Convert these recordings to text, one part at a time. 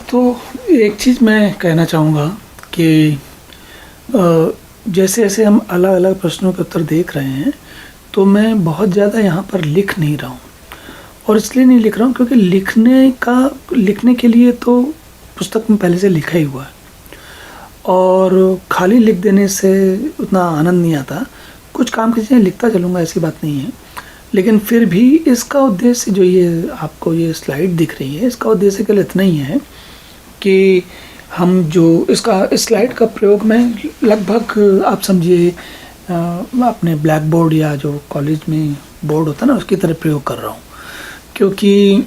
तो एक चीज़ मैं कहना चाहूँगा कि जैसे जैसे हम अलग अलग प्रश्नों के उत्तर देख रहे हैं, तो मैं बहुत ज़्यादा यहाँ पर लिख नहीं रहा हूँ। और इसलिए नहीं लिख रहा हूँ क्योंकि लिखने के लिए तो पुस्तक में पहले से लिखा ही हुआ है, और खाली लिख देने से उतना आनंद नहीं आता। कुछ काम की चीज़ें लिखता चलूँगा, ऐसी बात नहीं है, लेकिन फिर भी इसका उद्देश्य जो ये आपको ये स्लाइड दिख रही है, इसका उद्देश्य केवल इतना ही है कि हम जो इसका स्लाइड का प्रयोग मैं लगभग आप समझिए अपने ब्लैक बोर्ड या जो कॉलेज में बोर्ड होता है ना, उसकी तरह प्रयोग कर रहा हूँ। क्योंकि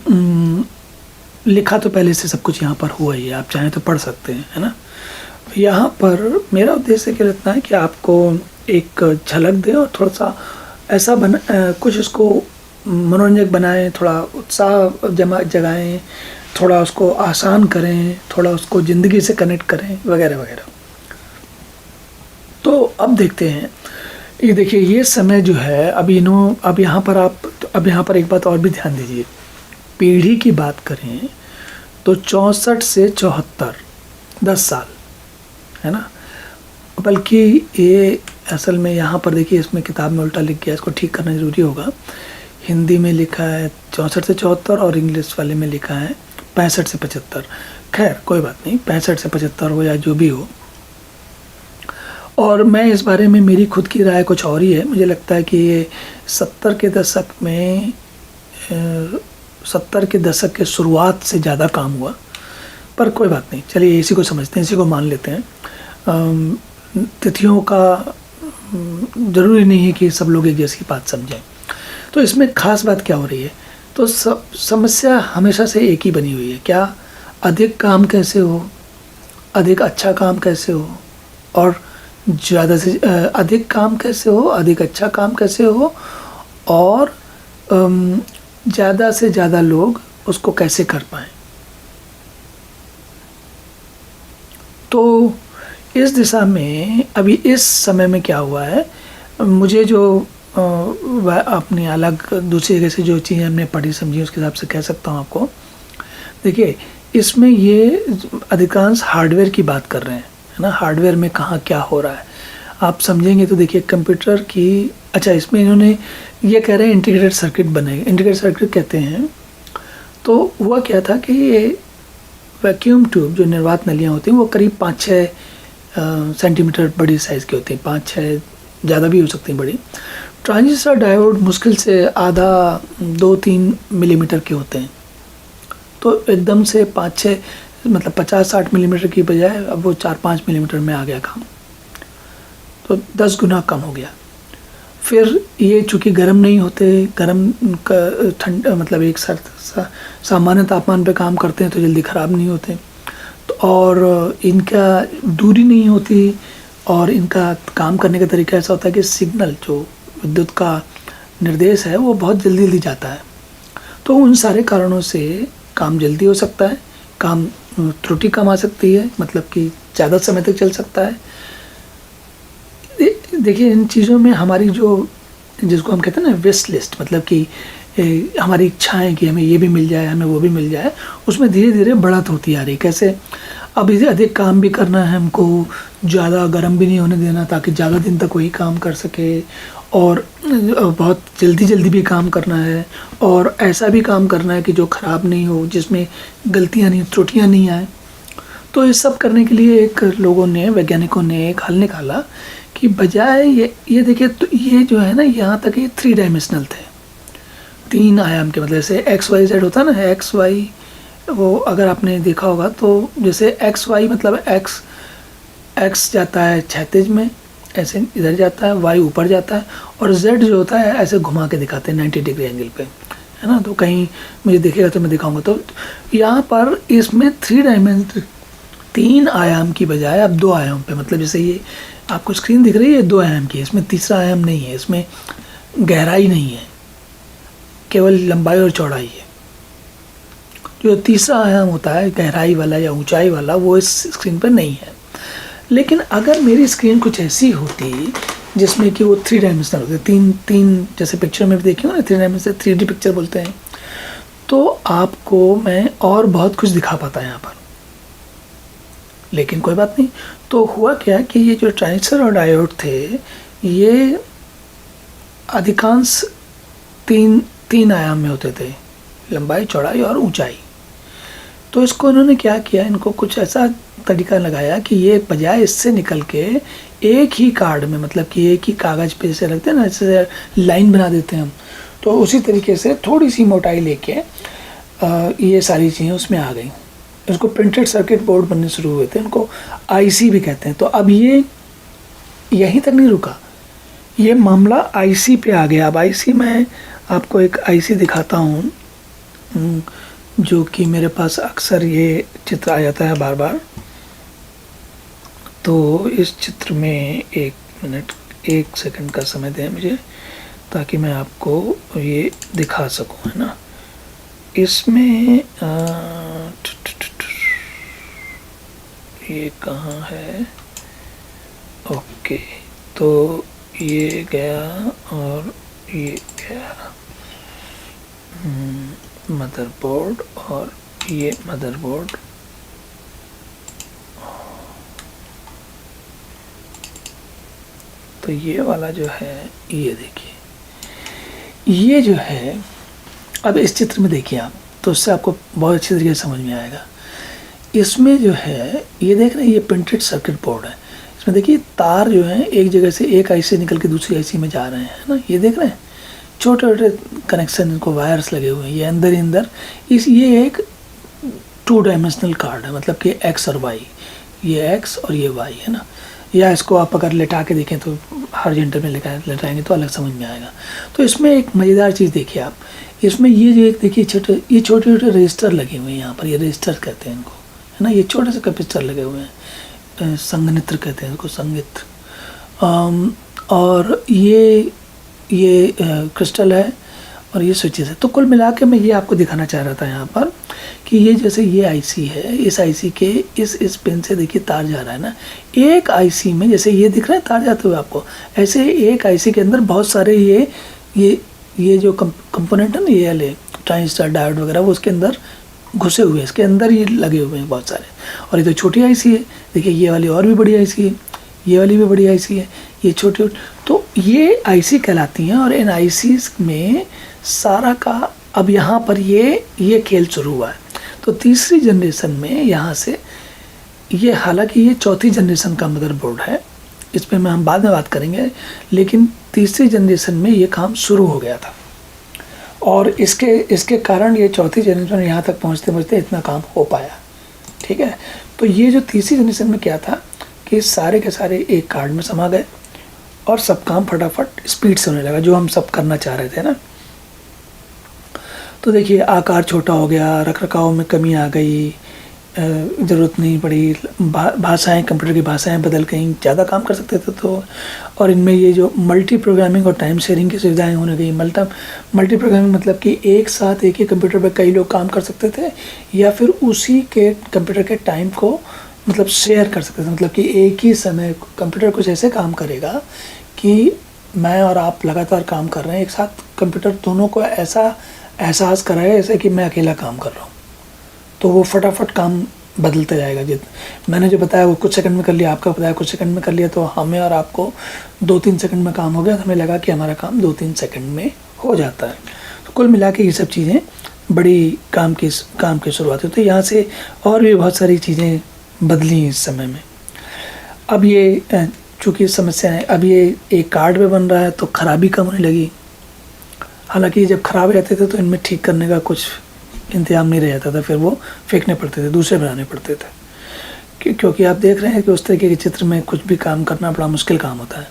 लिखा तो पहले से सब कुछ यहाँ पर हुआ ही है, आप चाहें तो पढ़ सकते हैं, है ना। यहाँ पर मेरा उद्देश्य केवल इतना है कि आपको एक झलक दें और थोड़ा सा ऐसा कुछ इसको मनोरंजक बनाएं, थोड़ा उत्साह जगाएं, थोड़ा उसको आसान करें, थोड़ा उसको ज़िंदगी से कनेक्ट करें, वगैरह वगैरह। तो अब देखते हैं, ये देखिए ये समय जो है अब यहाँ पर एक बात और भी ध्यान दीजिए। पीढ़ी की बात करें तो 64 से 74 10 साल, है ना। बल्कि ये असल में यहाँ पर देखिए, इसमें किताब में उल्टा लिख गया, इसको ठीक करना ज़रूरी होगा। हिंदी में लिखा है 64 से 74 और इंग्लिश वाले में लिखा है 65 से 75। खैर कोई बात नहीं, 65 से 75 हो या जो भी हो। और मैं इस बारे में मेरी खुद की राय कुछ और ही है। मुझे लगता है कि ये 70 के दशक के शुरुआत से ज़्यादा काम हुआ, पर कोई बात नहीं, चलिए इसी को समझते हैं, इसी को मान लेते हैं। तिथियों का ज़रूरी नहीं है कि सब लोग एक जैसी बात समझें। तो इसमें ख़ास बात क्या हो रही है, तो समस्या हमेशा से एक ही बनी हुई है। क्या? अधिक काम कैसे हो, अधिक अच्छा काम कैसे हो, और ज़्यादा से अधिक काम कैसे हो, अधिक अच्छा काम कैसे हो, और ज़्यादा से ज़्यादा लोग उसको कैसे कर पाएँ। तो इस दिशा में अभी इस समय में क्या हुआ है, मुझे जो अपनी अलग दूसरी जगह से जो चीज़ें हमने पढ़ी समझी उसके हिसाब से कह सकता हूँ आपको। देखिए इसमें ये अधिकांश हार्डवेयर की बात कर रहे हैं, है ना। हार्डवेयर में कहाँ क्या हो रहा है आप समझेंगे तो देखिए कंप्यूटर की, अच्छा इसमें इन्होंने ये कह रहे हैं इंटीग्रेटेड सर्किट बनेगा। इंटीग्रेटेड सर्किट कहते हैं, तो हुआ क्या था कि ये वैक्यूम ट्यूब जो निर्वात नलियाँ होती हैं वो करीब 5-6 सेंटीमीटर बड़ी साइज़ की होती हैं, 5-6 ज़्यादा भी हो सकती हैं बड़ी। ट्रांजिस्टर डायोड मुश्किल से आधा 2-3 मिलीमीटर के होते हैं। तो एकदम से 5-6 मतलब 50-60 मिलीमीटर की बजाय अब वो 4-5 मिलीमीटर में आ गया काम, तो 10 गुना कम हो गया। फिर ये चूँकि गर्म नहीं होते, गर्म का ठंड मतलब एक सामान्य तापमान पे काम करते हैं तो जल्दी ख़राब नहीं होते, तो और इनका दूरी नहीं होती, और इनका काम करने का तरीका ऐसा होता है कि सिग्नल जो विद्युत का निर्देश है वो बहुत जल्दी जल्दी जाता है। तो उन सारे कारणों से काम जल्दी हो सकता है, काम त्रुटि कम आ सकती है, मतलब कि ज़्यादा समय तक चल सकता है। देखिए इन चीज़ों में हमारी जो जिसको हम कहते हैं ना विश लिस्ट, मतलब कि हमारी इच्छाएं कि हमें ये भी मिल जाए, हमें वो भी मिल जाए, उसमें धीरे धीरे बढ़त होती आ रही। कैसे? अब इसे अधिक काम भी करना है हमको, ज़्यादा गर्म भी नहीं होने देना ताकि ज़्यादा दिन तक वही काम कर सके, और बहुत जल्दी जल्दी भी काम करना है, और ऐसा भी काम करना है कि जो ख़राब नहीं हो, जिसमें गलतियाँ नहीं, त्रुटियाँ नहीं आए। तो ये सब करने के लिए वैज्ञानिकों ने एक हल निकाला कि बजाय ये देखिए, तो ये जो है ना, यहाँ तक ये 3 डायमेंशनल थे, 3 आयाम के, मतलब जैसे XYZ होता है ना, XY, वो अगर आपने देखा होगा तो जैसे XY मतलब X जाता है क्षैतिज में, ऐसे इधर जाता है, Y ऊपर जाता है, और Z जो होता है ऐसे घुमा के दिखाते हैं 90 डिग्री एंगल पे, है ना। तो कहीं मुझे दिखेगा तो मैं दिखाऊंगा। तो यहाँ पर इसमें 3 आयाम की बजाय अब 2 आयाम पे, मतलब जैसे ये आपको स्क्रीन दिख रही है 2 आयाम की, इसमें तीसरा आयाम नहीं है, इसमें गहराई नहीं है, केवल लंबाई और चौड़ाई है। जो तीसरा आयाम होता है गहराई वाला या ऊंचाई वाला, वो इस स्क्रीन पर नहीं है। लेकिन अगर मेरी स्क्रीन कुछ ऐसी होती जिसमें कि वो 3 डायमेंशनल होते, तीन जैसे पिक्चर में भी देखी हो ना, 3 डायमेंशनल 3D पिक्चर बोलते हैं, तो आपको मैं और बहुत कुछ दिखा पाता है यहाँ पर। लेकिन कोई बात नहीं। तो हुआ क्या कि ये जो ट्रांजिस्टर और डायोड थे, ये अधिकांश तीन आयाम में होते थे, लंबाई, चौड़ाई और ऊंचाई। तो इसको इन्होंने क्या किया, इनको कुछ ऐसा तरीका लगाया कि ये बजाय इससे निकल के एक ही कार्ड में, मतलब कि एक ही कागज़ पे जैसे रखते हैं ना, जैसे लाइन बना देते हैं हम, तो उसी तरीके से थोड़ी सी मोटाई लेके ये सारी चीज़ें उसमें आ गई। इसको प्रिंटेड सर्किट बोर्ड बनने शुरू हुए थे, इनको आईसी भी कहते हैं। तो अब ये यहीं तक नहीं रुका, ये मामला आईसी पे आ गया। अब आईसी, मैं आपको एक आईसी दिखाता हूँ, जो कि मेरे पास अक्सर ये चित्र आ जाता है बार बार। तो इस चित्र में 1 मिनट 1 सेकंड का समय दें मुझे, ताकि मैं आपको ये दिखा सकूं, है ना। इसमें ये कहाँ है, ओके, तो ये गया और ये गया मदरबोर्ड, और ये मदरबोर्ड, तो ये वाला जो है, ये देखिए, ये जो है, अब इस चित्र में देखिए आप, तो उससे आपको बहुत अच्छी तरीके से समझ में आएगा। इसमें जो है, ये देख रहे हैं, ये प्रिंटेड सर्किट बोर्ड है। इसमें देखिए तार जो है एक जगह से एक आईसी निकल के दूसरी आईसी में जा रहे हैं, ना, ये देख रहे हैं, छोटे छोटे कनेक्शन, इनको वायर्स लगे हुए हैं, ये अंदर ही अंदर। ये एक 2 डायमेंशनल कार्ड है, मतलब कि एक्स और वाई, ये एक्स और ये वाई है ना। या इसको आप अगर लेटा के देखें तो हॉरिजॉन्टल में लेटाएंगे तो अलग समझ में आएगा। तो इसमें एक मज़ेदार चीज़ देखिए आप, इसमें ये जो एक देखिए छोटे छोटे रजिस्टर लगे हुए हैं यहाँ पर, ये रजिस्टर कहते हैं इनको, है ना। ये छोटे से कैपेसिटर लगे हुए हैं, संघनित्र कहते हैं इसको, संघित्र। और ये क्रिस्टल है और ये स्विचेस है। तो कुल मिला के मैं ये आपको दिखाना चाह रहा था यहाँ पर कि ये जैसे ये आईसी है, इस आईसी के इस पिन से देखिए तार जा रहा है ना। एक आईसी में जैसे ये दिख रहा है तार जाते हुए आपको, ऐसे एक आईसी के अंदर बहुत सारे ये जो कंपोनेंट है ना, ये वाले ट्रांजिस्टर, डायोड वगैरह, वो उसके अंदर घुसे हुए हैं, इसके अंदर ये लगे हुए हैं बहुत सारे। और ये तो छोटी आईसी है, देखिए ये वाली और भी बड़ी आईसी है, ये वाली भी बड़ी आईसी है, ये छोटी। तो ये आईसी कहलाती हैं। और इन आईसीज में सारा का अब यहाँ पर ये खेल शुरू हुआ है। तो तीसरी जनरेशन में यहाँ से ये, हालांकि ये चौथी जनरेशन का मदरबोर्ड है, इस पर हम बाद में बात करेंगे, लेकिन तीसरी जनरेशन में ये काम शुरू हो गया था। और इसके कारण ये चौथी जनरेशन यहाँ तक पहुँचते पहुँचते इतना काम हो पाया, ठीक है। तो ये जो तीसरी जनरेशन में क्या था कि सारे के सारे एक कार्ड में समा गए और सब काम फटाफट स्पीड से होने लगा, जो हम सब करना चाह रहे थे ना। तो देखिए आकार छोटा हो गया, रखरखाव में कमी आ गई, ज़रूरत नहीं पड़ी, भाषाएं, कंप्यूटर की भाषाएं बदल गई, ज़्यादा काम कर सकते थे। तो और इनमें ये जो मल्टी प्रोग्रामिंग और टाइम शेयरिंग की सुविधाएं होने गई। मल्टी प्रोग्रामिंग मतलब कि एक साथ एक ही कंप्यूटर पर कई लोग काम कर सकते थे, या फिर उसी के कंप्यूटर के टाइम को मतलब शेयर कर सकते थे। मतलब कि एक ही समय कंप्यूटर कुछ ऐसे काम करेगा कि मैं और आप लगातार काम कर रहे हैं एक साथ, कंप्यूटर दोनों को ऐसा एहसास कराए जैसे कि मैं अकेला काम कर रहा हूँ। तो वो फटाफट काम बदलते जाएगा। मैंने जो बताया वो कुछ सेकंड में कर लिया, आपका बताया कुछ सेकंड में कर लिया, तो हमें और आपको 2-3 सेकंड में काम हो गया। तो हमें लगा कि हमारा काम 2-3 सेकंड में हो जाता है। तो कुल मिला के ये सब चीज़ें बड़ी काम की शुरुआत होती है। यहाँ से और भी बहुत सारी चीज़ें बदली इस समय में। अब ये चूँकि समस्या है, अब ये एक कार्ड पे बन रहा है तो ख़राबी कम होने लगी। हालांकि जब ख़राब रहते थे तो इनमें ठीक करने का कुछ इंतजाम नहीं रह जाता था, फिर वो फेंकने पड़ते थे, दूसरे बनाने पड़ते थे। क्योंकि आप देख रहे हैं कि उस तरीके के चित्र में कुछ भी काम करना बड़ा मुश्किल काम होता है।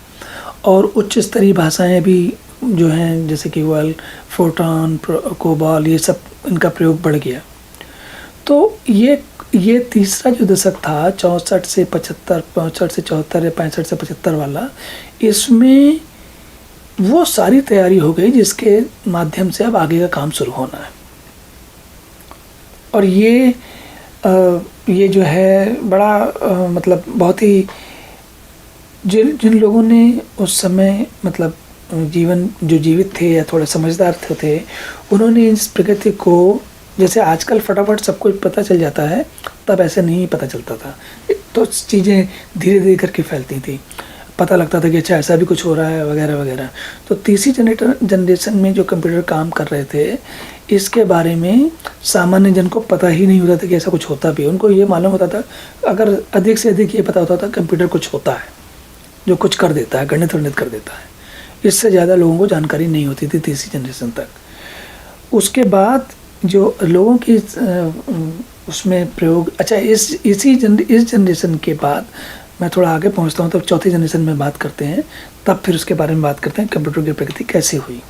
और उच्च स्तरीय भाषाएं भी जो हैं, जैसे कि वर्ल, फोर्ट्रान, कोबाल, ये सब इनका प्रयोग बढ़ गया। तो ये तीसरा जो दशक था 64 से 75, 65 से 74 या 65 से 75 वाला, इसमें वो सारी तैयारी हो गई जिसके माध्यम से अब आगे का काम शुरू होना है। और ये जो है बड़ा मतलब बहुत ही जिन लोगों ने उस समय मतलब जीवित थे या थोड़ा समझदार थे, उन्होंने इस प्रकृति को, जैसे आजकल फटाफट सब कुछ पता चल जाता है, तब ऐसे नहीं पता चलता था। तो चीज़ें धीरे धीरे करके फैलती थी, पता लगता था कि अच्छा ऐसा भी कुछ हो रहा है वगैरह वगैरह। तो तीसरी जनरेशन में जो कंप्यूटर काम कर रहे थे, इसके बारे में सामान्य जन को पता ही नहीं होता था कि ऐसा कुछ होता भी है। उनको ये मालूम होता था, अगर अधिक से अधिक ये पता होता था कंप्यूटर कुछ होता है जो कुछ कर देता है, गणित वणित कर देता है। इससे ज़्यादा लोगों को जानकारी नहीं होती थी तीसरी जनरेशन तक। उसके बाद जो लोगों की उसमें प्रयोग, अच्छा इस जनरेशन के बाद मैं थोड़ा आगे पहुंचता हूं, तब चौथी जनरेशन में बात करते हैं, तब फिर उसके बारे में बात करते हैं कंप्यूटर की प्रगति कैसे हुई।